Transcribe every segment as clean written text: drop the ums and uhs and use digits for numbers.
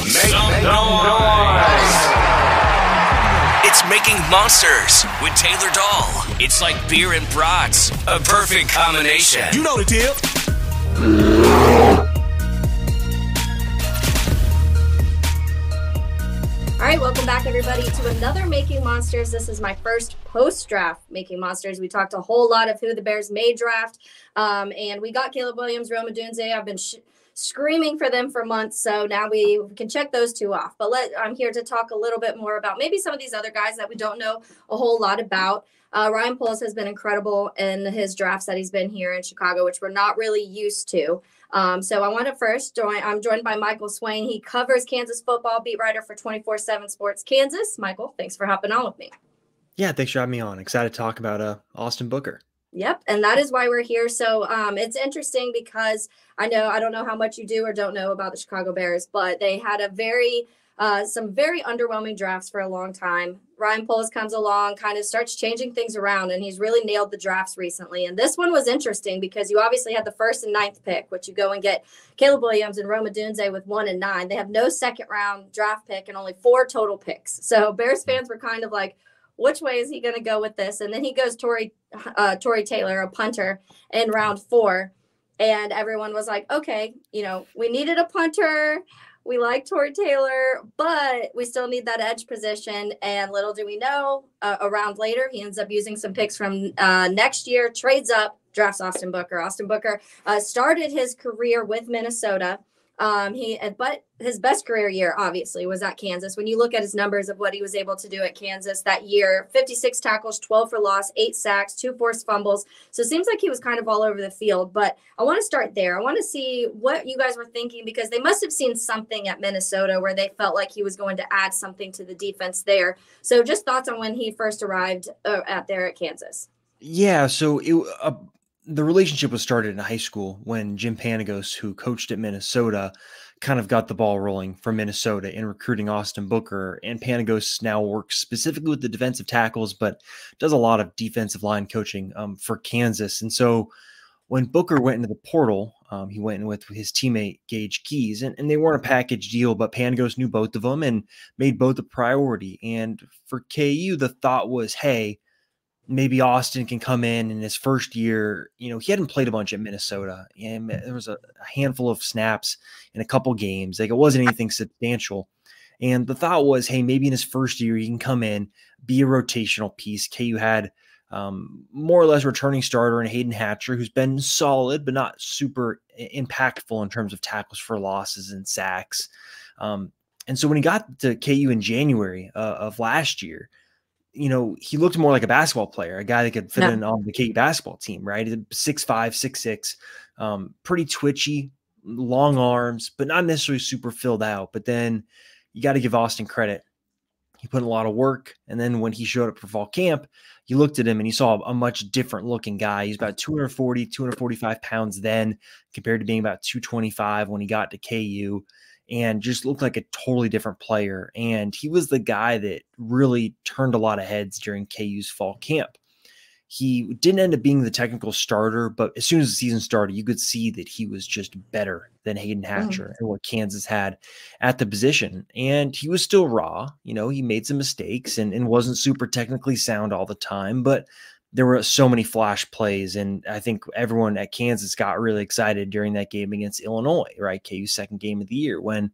Make noise. It's Making Monsters with Taylor Dahl. It's like beer and brats, a perfect combination. You know the deal. All right, welcome back, everybody, to another Making Monsters. This is my first post-draft Making Monsters. We talked a whole lot of who the Bears may draft, and we got Caleb Williams, Rome Odunze. I've been screaming for them for months, so now we can check those two off. But I'm here to talk a little bit more about maybe some of these other guys that we don't know a whole lot about. Ryan Poles has been incredible in his drafts that he's been here in Chicago, which we're not really used to. So I want to first I'm joined by Michael Swain. He covers Kansas football, beat writer for 24/7 Sports Kansas. Michael, thanks for hopping on with me. Yeah, thanks for having me on. Excited to talk about Austin Booker. Yep, and that is why we're here. So it's interesting because I don't know how much you do or don't know about the Chicago Bears, but they had some very underwhelming drafts for a long time. Ryan Poles comes along, kind of starts changing things around, and he's really nailed the drafts recently. And this one was interesting because you obviously had the 1st and 9th pick, which you go and get Caleb Williams and Rome Odunze with 1 and 9. They have no second-round draft pick and only 4 total picks. So Bears fans were kind of like, which way is he going to go with this? And then he goes Tory Taylor, a punter, in round 4. And everyone was like, okay, we needed a punter. We like Tory Taylor, but we still need that edge position. And little do we know, a round later, he ends up using some picks from next year, trades up, drafts Austin Booker. Austin Booker started his career with Minnesota. But his best career year, obviously, was at Kansas. When you look at his numbers of what he was able to do at Kansas that year, 56 tackles, 12 for loss, 8 sacks, 2 forced fumbles. So it seems like he was kind of all over the field. But I want to start there. I want to see what you guys were thinking, because they must have seen something at Minnesota where they felt like he was going to add something to the defense there. So just thoughts on when he first arrived at Kansas. Yeah, so the relationship was started in high school when Jim Panagos, who coached at Minnesota, kind of got the ball rolling for Minnesota in recruiting Austin Booker. And Panagos now works specifically with the defensive tackles, but does a lot of defensive line coaching for Kansas. And so when Booker went into the portal, he went in with his teammate Gage Keys, and they weren't a package deal, but Panagos knew both of them and made both a priority. And for KU, the thought was, hey, maybe Austin can come in his first year. He hadn't played a bunch at Minnesota, and there was a handful of snaps in a couple games. Like, it wasn't anything substantial. And the thought was, hey, maybe in his first year, he can come in, be a rotational piece. KU had more or less returning starter in Hayden Hatcher, who's been solid, but not super impactful in terms of tackles for losses and sacks. And so when he got to KU in January of last year, he looked more like a basketball player, a guy that could fit in on the KU basketball team, right? 6'5", 6'6", pretty twitchy, long arms, but not necessarily super filled out. But then you got to give Austin credit. He put in a lot of work. And then when he showed up for fall camp, you looked at him and you saw a much different looking guy. He's about 240, 245 pounds then, compared to being about 225 when he got to KU. And just looked like a totally different player. And he was the guy that really turned a lot of heads during KU's fall camp. He didn't end up being the technical starter, but as soon as the season started, you could see that he was just better than Hayden Hatcher and what Kansas had at the position. And he was still raw. He made some mistakes and wasn't super technically sound all the time, but there were so many flash plays, and I think everyone at Kansas got really excited during that game against Illinois, right? KU's second game of the year, when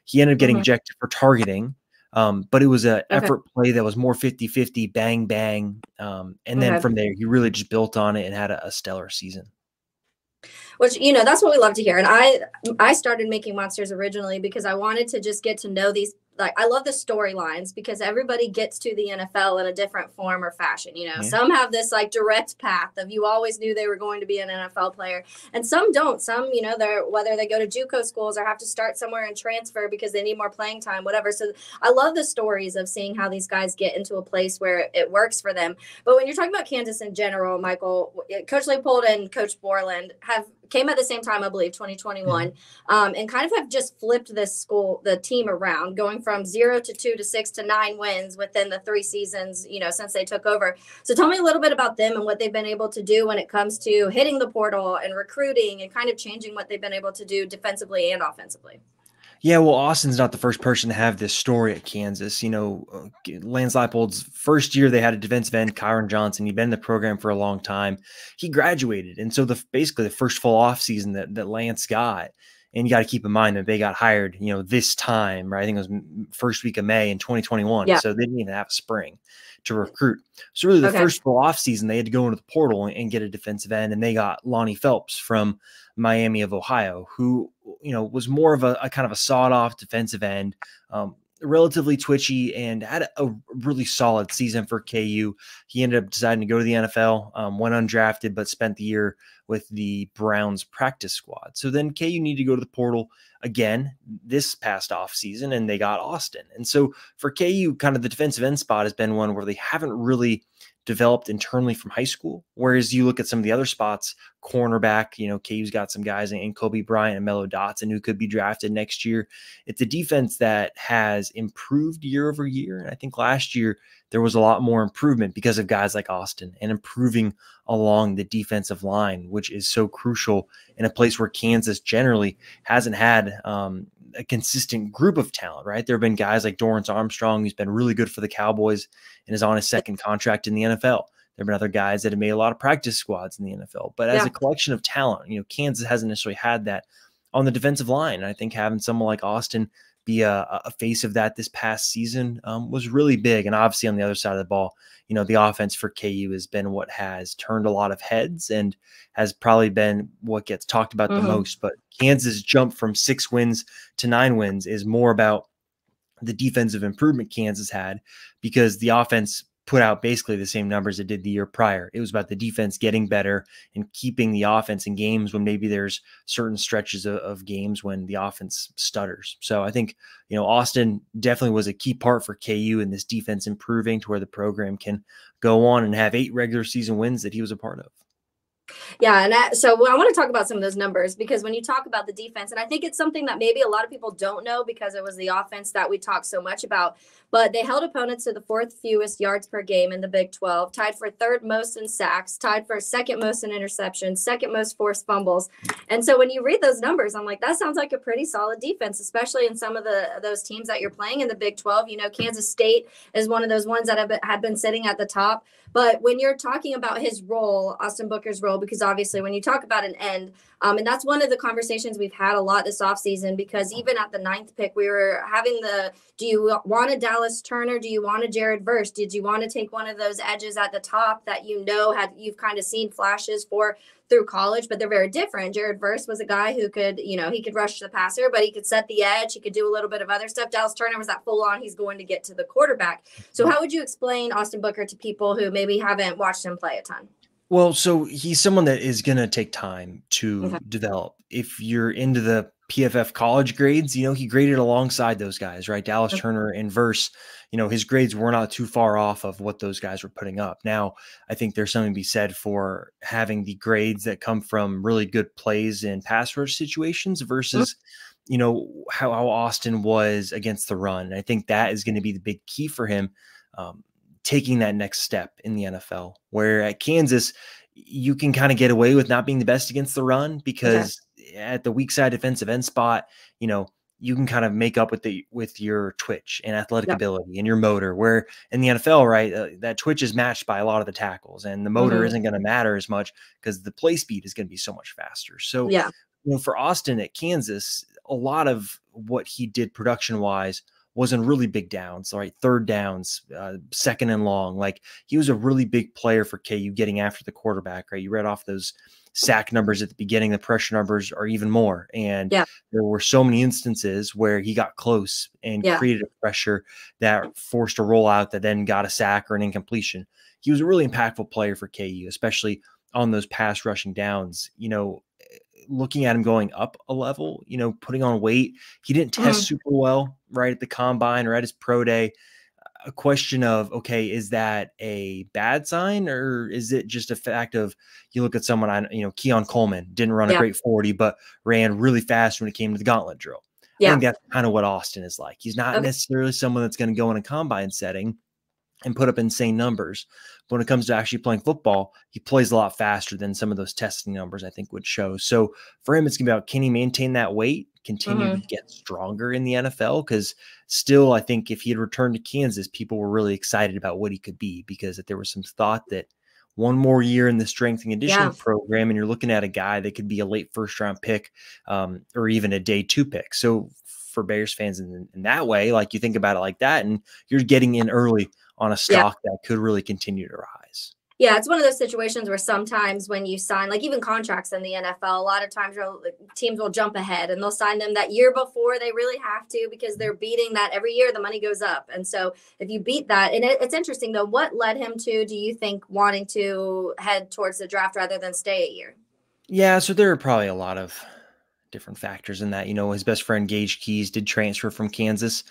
he ended up getting ejected for targeting. But it was an effort play that was more 50-50, bang, bang. And then from there, he really just built on it and had a stellar season. Which, that's what we love to hear. And I started Making Monsters originally because I wanted to just get to know these. Like, I love the storylines because everybody gets to the NFL in a different form or fashion. Some have this like direct path of you always knew they were going to be an NFL player, and some don't. Some, they're whether they go to JUCO schools or have to start somewhere and transfer because they need more playing time, whatever. So I love the stories of seeing how these guys get into a place where it works for them. But when you're talking about Kansas in general, Michael, Coach Leipold and Coach Borland came at the same time, I believe, 2021, and kind of have just flipped the team around, going from 0 to 2 to 6 to 9 wins within the 3 seasons, since they took over. So tell me a little bit about them and what they've been able to do when it comes to hitting the portal and recruiting and kind of changing what they've been able to do defensively and offensively. Yeah, well, Austin's not the first person to have this story at Kansas. Lance Leipold's first year, they had a defensive end, Kyron Johnson. He'd been in the program for a long time. He graduated. And so basically the first full off season that Lance got, and you got to keep in mind that they got hired, this time, right? I think it was first week of May in 2021. Yeah. So they didn't even have a spring to recruit. So really the first full off season, they had to go into the portal and get a defensive end. And they got Lonnie Phelps from Miami of Ohio, who, was more of a kind of a sawed off defensive end, relatively twitchy, and had a really solid season for KU. He ended up deciding to go to the NFL, went undrafted, but spent the year with the Browns practice squad. So then KU needed to go to the portal again this past off season, and they got Austin. And so for KU, kind of the defensive end spot has been one where they haven't really developed internally from high school. Whereas you look at some of the other spots, cornerback, KU's got some guys in Kobe Bryant and Melo Dotson who could be drafted next year. It's a defense that has improved year over year. And I think last year there was a lot more improvement because of guys like Austin and improving along the defensive line, which is so crucial in a place where Kansas generally hasn't had a consistent group of talent, right? There have been guys like Dorrance Armstrong, who's been really good for the Cowboys and is on his second contract in the NFL. There have been other guys that have made a lot of practice squads in the NFL, but as a collection of talent, Kansas hasn't necessarily had that on the defensive line. And I think having someone like Austin be a face of that this past season was really big. And obviously on the other side of the ball, the offense for KU has been what has turned a lot of heads and has probably been what gets talked about the most. But Kansas' jump from 6 wins to 9 wins is more about the defensive improvement Kansas had, because the offense put out basically the same numbers it did the year prior. It was about the defense getting better and keeping the offense in games when maybe there's certain stretches of games when the offense stutters. So I think, Austin definitely was a key part for KU in this defense improving to where the program can go on and have 8 regular season wins that he was a part of. Yeah. And so I want to talk about some of those numbers, because when you talk about the defense, and I think it's something that maybe a lot of people don't know because it was the offense that we talked so much about, but they held opponents to the 4th fewest yards per game in the Big 12, tied for 3rd most in sacks, tied for 2nd most in interceptions, 2nd most forced fumbles. And so when you read those numbers, I'm like, that sounds like a pretty solid defense, especially in some of those teams that you're playing in the Big 12. Kansas State is one of those ones that have been sitting at the top. But when you're talking about his role, Austin Booker's role, because obviously when you talk about an end, and that's one of the conversations we've had a lot this offseason, because even at the 9th pick, we were having do you want a Dallas Turner? Do you want a Jared Verse? Did you want to take one of those edges at the top that you've kind of seen flashes for through college, but they're very different. Jared Verse was a guy who could, he could rush the passer, but he could set the edge. He could do a little bit of other stuff. Dallas Turner was that full on, he's going to get to the quarterback. So how would you explain Austin Booker to people who maybe haven't watched him play a ton? Well, so he's someone that is going to take time to develop. If you're into the PFF college grades, he graded alongside those guys, right? Dallas Turner and Verse, his grades were not too far off of what those guys were putting up. Now, I think there's something to be said for having the grades that come from really good plays in pass rush situations versus, how Austin was against the run. And I think that is going to be the big key for him, taking that next step in the NFL, where at Kansas, you can kind of get away with not being the best against the run because at the weak side defensive end spot, you can kind of make up with your twitch and athletic ability and your motor, where in the NFL, right, that twitch is matched by a lot of the tackles, and the motor isn't going to matter as much because the play speed is going to be so much faster. So, for Austin at Kansas, a lot of what he did production wise was in really big downs, right? 3rd downs, 2nd and long. Like, he was a really big player for KU getting after the quarterback, right? You read off those sack numbers at the beginning, the pressure numbers are even more. And there were so many instances where he got close and created a pressure that forced a rollout that then got a sack or an incompletion. He was a really impactful player for KU, especially on those pass rushing downs. Looking at him going up a level, putting on weight, he didn't test super well right at the combine or at his pro day. A question of, okay, is that a bad sign, or is it just a fact of, you look at someone, Keon Coleman didn't run a great 40, but ran really fast when it came to the gauntlet drill. I think that's kind of what Austin is like. He's not necessarily someone that's going to go in a combine setting and put up insane numbers. But when it comes to actually playing football, he plays a lot faster than some of those testing numbers I think would show. So for him, it's going to be about, can he maintain that weight? continue to get stronger in the NFL. Because still, I think if he had returned to Kansas, people were really excited about what he could be, because there was some thought that one more year in the strength and conditioning program, and you're looking at a guy that could be a late first-round pick, or even a day 2 pick. So for Bears fans in that way, like, you think about it like that, and you're getting in early on a stock that could really continue to rise. Yeah, it's one of those situations where sometimes when you sign, like even contracts in the NFL, a lot of times teams will jump ahead and they'll sign them that year before they really have to, because they're beating that every year. The money goes up. And so if you beat that, and it's interesting though, what led him to, do you think, wanting to head towards the draft rather than stay a year? Yeah, so there are probably a lot of different factors in that. You know, his best friend Gage Keys did transfer from Kansas.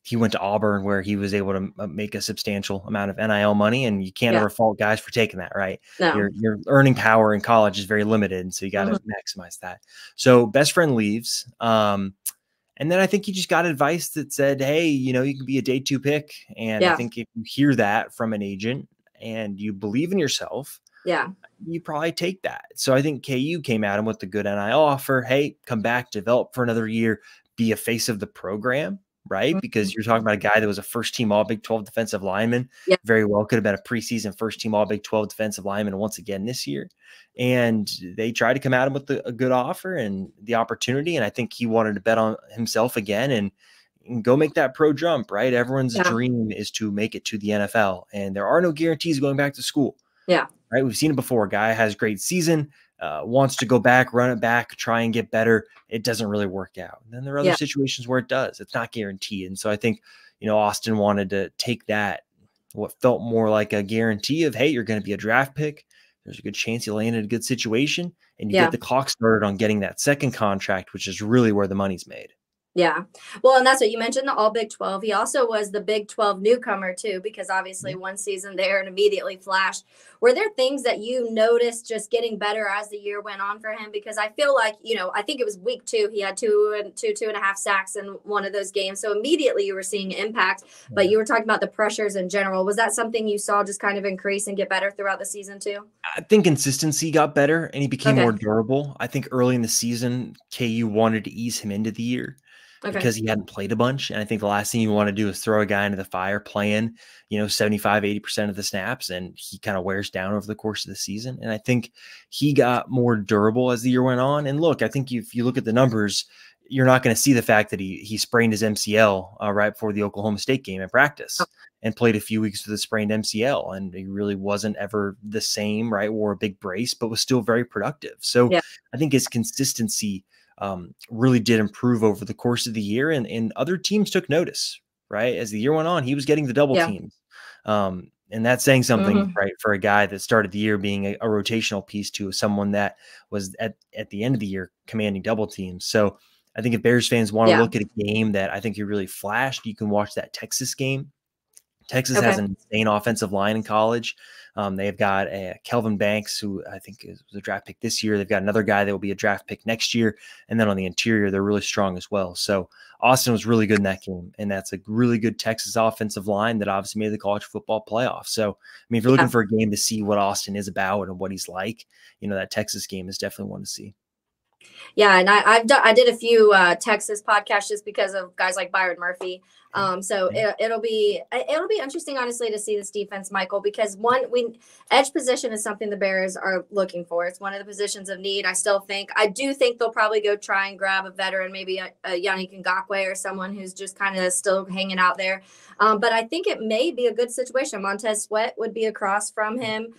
He went to Auburn, where he was able to make a substantial amount of NIL money, and you can't ever fault guys for taking that, right? No. Your earning power in college is very limited, and so you got to maximize that. So best friend leaves, and then I think he just got advice that said, hey, you know, you can be a day 2 pick, and I think if you hear that from an agent and you believe in yourself, you probably take that. So I think KU came at him with the good NIL offer. Hey, come back, develop for another year, be a face of the program, right? Because you're talking about a guy that was a first-team All Big 12 defensive lineman. Very well could have been a preseason first-team All Big 12 defensive lineman once again this year. And they tried to come at him with a good offer and the opportunity. And I think he wanted to bet on himself again and go make that pro jump, right? Everyone's dream is to make it to the NFL. And there are no guarantees going back to school. Yeah. Right. We've seen it before. A guy has great season, wants to go back, run it back, try and get better. It doesn't really work out. And then there are other situations where it does. It's not guaranteed. And so I think, you know, Austin wanted to take that, what felt more like a guarantee of, hey, you're going to be a draft pick. There's a good chance you land in a good situation, and you get the clock started on getting that second contract, which is really where the money's made. Yeah. Well, and that's what you mentioned, the All Big 12. He also was the Big 12 newcomer too, because obviously one season there and immediately flashed. Were there things that you noticed just getting better as the year went on for him? Because I feel like, you know, I think it was week 2, he had 2.5 sacks in one of those games. So immediately you were seeing impact, but you were talking about the pressures in general. Was that something you saw just kind of increase and get better throughout the season too? I think consistency got better and he became more durable. I think early in the season, KU wanted to ease him into the year, because he hadn't played a bunch. And I think the last thing you want to do is throw a guy into the fire playing, you know, 75, 80% of the snaps, and he kind of wears down over the course of the season. And I think he got more durable as the year went on. And look, I think if you look at the numbers, you're not going to see the fact that he sprained his MCL right before the Oklahoma State game in practice and played a few weeks with a sprained MCL. And he really wasn't ever the same, right? Wore a big brace, but was still very productive. So I think his consistency really did improve over the course of the year, and other teams took notice, right? As the year went on, he was getting the double teams. And that's saying something, right? For a guy that started the year being a rotational piece to someone that was at the end of the year commanding double teams. So I think if Bears fans want to look at a game that I think he really flashed, you can watch that Texas game. Texas has an insane offensive line in college. They've got Kelvin Banks, who I think was a draft pick this year. They've got another guy that will be a draft pick next year. And then on the interior, they're really strong as well. So Austin was really good in that game. And that's a really good Texas offensive line that obviously made the college football playoff. So, I mean, if you're looking for a game to see what Austin is about and what he's like, you know, that Texas game is definitely one to see. Yeah, and I did a few Texas podcasts just because of guys like Byron Murphy. So it'll be interesting, honestly, to see this defense, Michael, because edge position is something the Bears are looking for. It's one of the positions of need. I do think they'll probably go try and grab a veteran, maybe a Yannick Ngakoue or someone who's just kind of still hanging out there. But I think it may be a good situation. Montez Sweat would be across from him.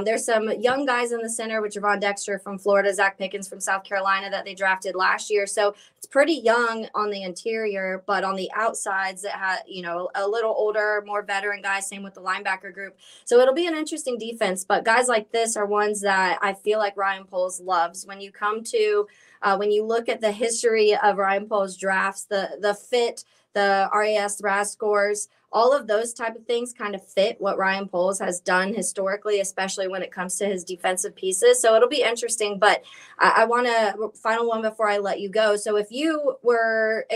There's some young guys in the center with Javon Dexter from Florida, Zach Pickens from South Carolina that they drafted last year. So it's pretty young on the interior, but on the outsides it had, you know, a little older, more veteran guys, same with the linebacker group. So it'll be an interesting defense, but guys like this are ones that I feel like Ryan Poles loves. When you come to, when you look at the history of Ryan Poles drafts, the fit, the RAS scores, all of those type of things kind of fit what Ryan Poles has done historically, especially when it comes to his defensive pieces. So it'll be interesting. But I want to final one before I let you go. So if you were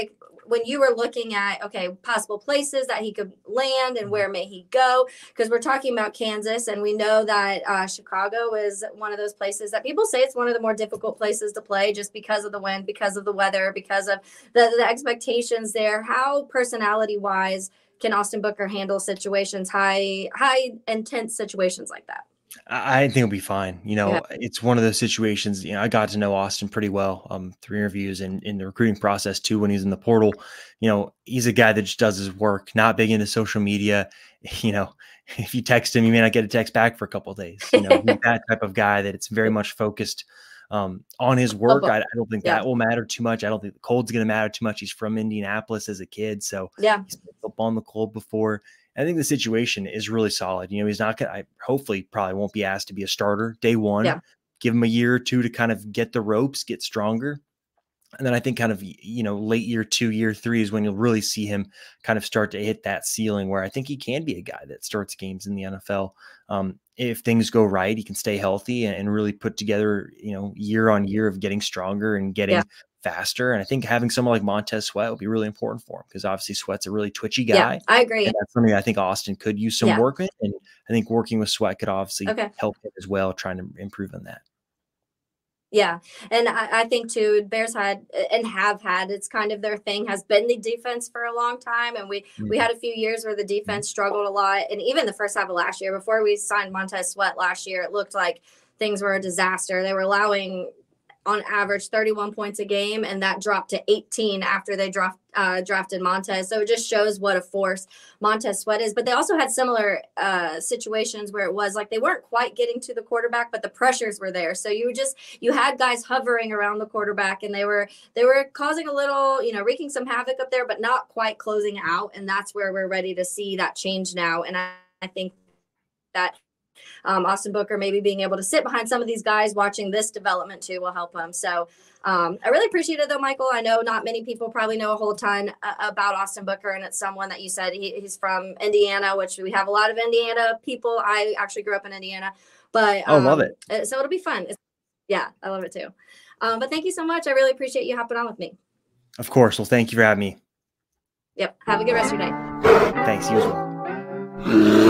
when you were looking at, okay, possible places that he could land and where may he go, because we're talking about Kansas, and we know that Chicago is one of those places that people say it's one of the more difficult places to play just because of the wind, because of the weather, because of the expectations there. How personality-wise can Austin Booker handle situations, high intense situations like that? I think it'll be fine. It's one of those situations, I got to know Austin pretty well, through interviews and in the recruiting process too, when he's in the portal. He's a guy that just does his work, not big into social media. If you text him, you may not get a text back for a couple of days. He's that type of guy that it's very much focused on his work. I don't think that will matter too much. I don't think the cold's going to matter too much. He's from Indianapolis as a kid, so he's played football in the cold before. I think the situation is really solid. He's not going to, hopefully probably won't be asked to be a starter day one. Give him a year or two to kind of get the ropes, get stronger. And then I think kind of, late year 2, year 3 is when you'll really see him kind of start to hit that ceiling where I think he can be a guy that starts games in the NFL. If things go right, he can stay healthy and really put together, year on year of getting stronger and getting faster. And I think having someone like Montez Sweat will be really important for him, because obviously Sweat's a really twitchy guy. Yeah, I agree. And that's something I think Austin could use some work with. And I think working with Sweat could obviously help him as well, trying to improve on that. Yeah. And I think too, Bears had and have had, it's kind of their thing, has been the defense for a long time. And we had a few years where the defense struggled a lot. And even the first half of last year, before we signed Montez Sweat last year, it looked like things were a disaster. They were allowing on average 31 points a game, and that dropped to 18 after they drafted Montez. So it just shows what a force Montez Sweat is. But they also had similar situations where it was like they weren't quite getting to the quarterback, but the pressures were there. So you had guys hovering around the quarterback, and they were causing a little, wreaking some havoc up there, but not quite closing out. And that's where we're ready to see that change now. And I think that Austin Booker maybe being able to sit behind some of these guys watching this development too will help him. So I really appreciate it though, Michael. I know not many people probably know a whole ton about Austin Booker, and it's someone that you said he's from Indiana, which we have a lot of Indiana people. I actually grew up in Indiana, but love it. So it'll be fun. I love it too. But thank you so much. I really appreciate you hopping on with me. Of course. Well, thank you for having me. Yep. Have a good rest of your day. Thanks. You as well.